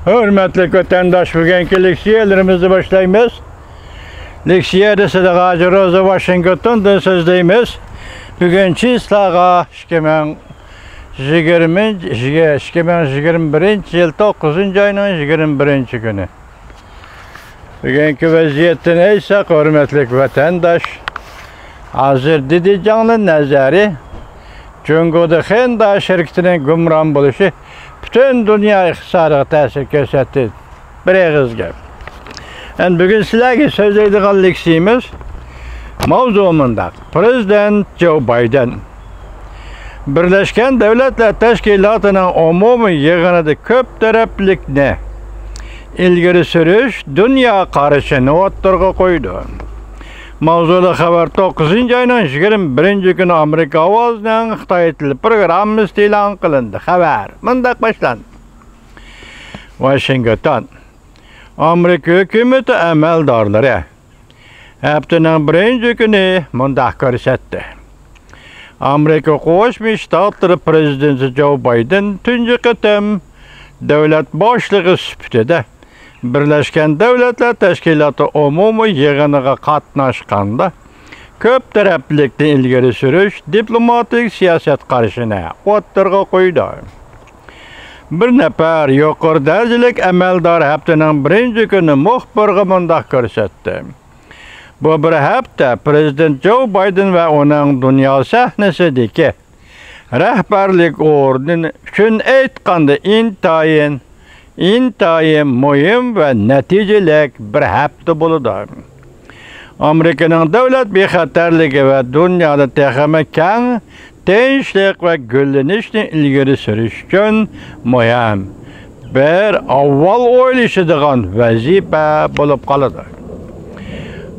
Hürmetli vatandaş, bugünkü leksiyelerimizi başlayımız. Leksiyede size Gazi Rosa Washington'dan sözleyimiz. Bugünkü islağa 2021 yıl 9. ayının 21. günü. Bugünkü vaziyetin ise hürmetli vatandaş, hazır dedi canlı nazarı, Cungu'da Henda şirketinin gümran buluşu bütün dünya iktisadına tesir gösterdi. Bir ağız gel. Yani bugün sizlerle sözleydiğimiz leksiyimiz mavzumunda Prezident Joe Biden Birleşken Devletler Teşkilatı'nın umumi yığınıda köp taraflıkne ilgili sürüş dünya karışını ortaya koydu. Mavzuda haber 9. ayının 21. günü Amerika avazının Xitay tili programı ilan kılındı. Haber mındak başlandı. Washington, Amerika hükümeti əməldarları haftanın 1. günü mındak görsetti. Amerika Qoşmuş Ştatları Prezidenti Joe Biden tüncü kıtım devlet başlığı süpütüde Birleşken Devletler Teşkilatı umumi yığınıga katnaşkanda köp taraflıklı ilgili sürüş diplomatik siyaset karşına ortaya koydu. Bir nefer yukarı derecelik əməldar haftanın 1. günü muhbirge mındak görsetti. Bu bir hafta Prezident Joe Biden ve onun dünya sahnesideki rehberlik ordunu üçün aytqanda intayin mühim ve neticelik bir hafta buludu. Amerika'nın devlet bexatarligi ve dünyada texmi keng tinchlik ve güllenişni ilgiri sürüş üçün mühim bir avval o'ylashadigan vazifa bo'lib qoladi.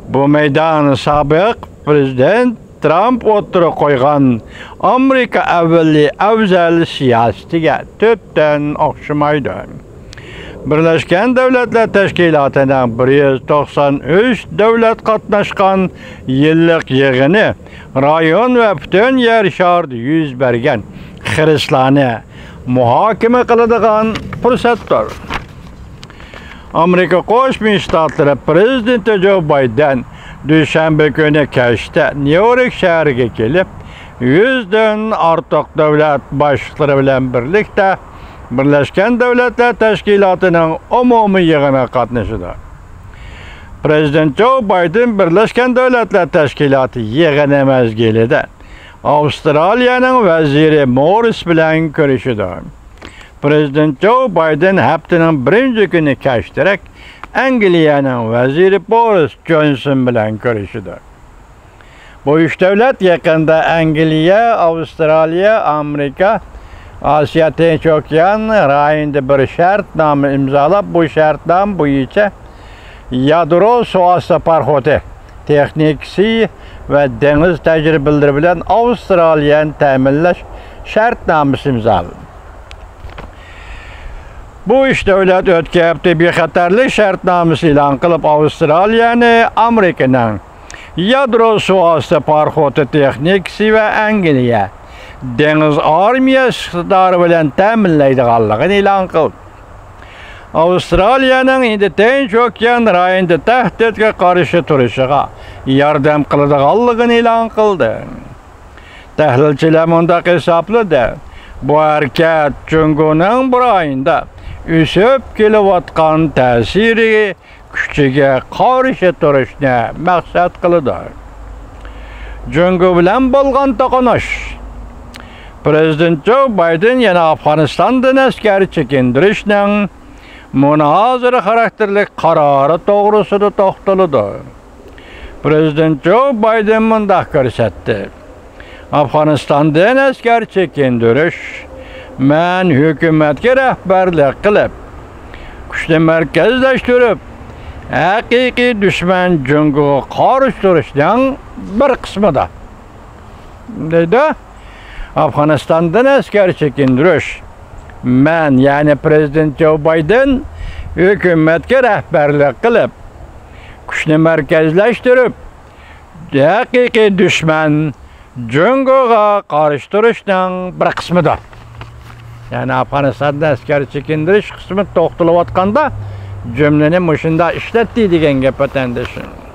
Bu meydanı sabık Prezident Trump o'tira qo'ygan Amerika avvalli afzal siyosatiga tubdan o'xshamaydi. Birleşken Devletler Teşkilatı'nın 193 devlet katnaşkan yıllık yığını rayon ve bütün yer şartı yüz bergen Hristiyanı muhakeme kıladigan fırsatdır. Amerika Qoşmuş Ştatları Prezidenti Joe Biden Düşenbe günü keşte New York şehriga kelip 100'den artık devlet başlıkları bilen birlikte Birleşken Devletler Teşkilatı'nın umumi yığına katnaşıdı. Prezident Joe Biden Birleşken Devletler Teşkilatı yığını mezgilide Avustralya'nın veziri Morris bilen görüşüdü. Prezident Joe Biden haftanın 1. günü keşterek Anglia'nın veziri Boris Johnson bilen görüşüdü. Bu üç devlet yakında Anglia, Avustralya, Amerika, Asya Tinç Okyan rayında bir şartname imzalap bu şartname boyunca yadro suası parxoti texnikisi ve deniz tecrübeleri bilen Avustralya'nın teminleş şartnamesi imzaladı. Bu üç devlet ötki hafta bexatarlik şartnamesi ilan kılıp Avustralya'nı Amerika'nın yadro suası parxoti texnikisi ve Angliya deniz armiyası iqtidarı bilen teminleydiganligini ilan kıldı. Avustralya'nın indi Tinch Okyan rayında tehditga qarşı turuşuga yordam qiladiganligini ilan kıldı. Tahlilchilar mundaq hisobladi. Bu hareket Cungu'nun bir ayında üsüp kelayotgan ta'siri kuchiga qarshi turishni maqsad qiladi. Cungu bilan bo'lgan to'qnash Prezident Joe Biden yana Afganistandan askari chekintirishning munozara xarakterli qarori to'g'risida to'xtaldi. Prezident Joe Biden mundaq ko'rsatdi. Afganistandan askari chekintirish men hukumatga rahbarlik qilib, kuchni markazlashtirib, haqiqiy dushman Junguga qarshi turishning bir qismida. Deydi. Afganistan'dan askar çekindiriş. Men yani Prezident Joe Biden hükümetke rehberlik kılıp, kuchni merkezleştirip, haqiqiy düşman Junguga qarshi turishning bir qismidir. Yani Afganistan'da askeri çekindirish qismi to'xtalayotganda jumlani mushunda ishlatdi degan gap vatandoshim.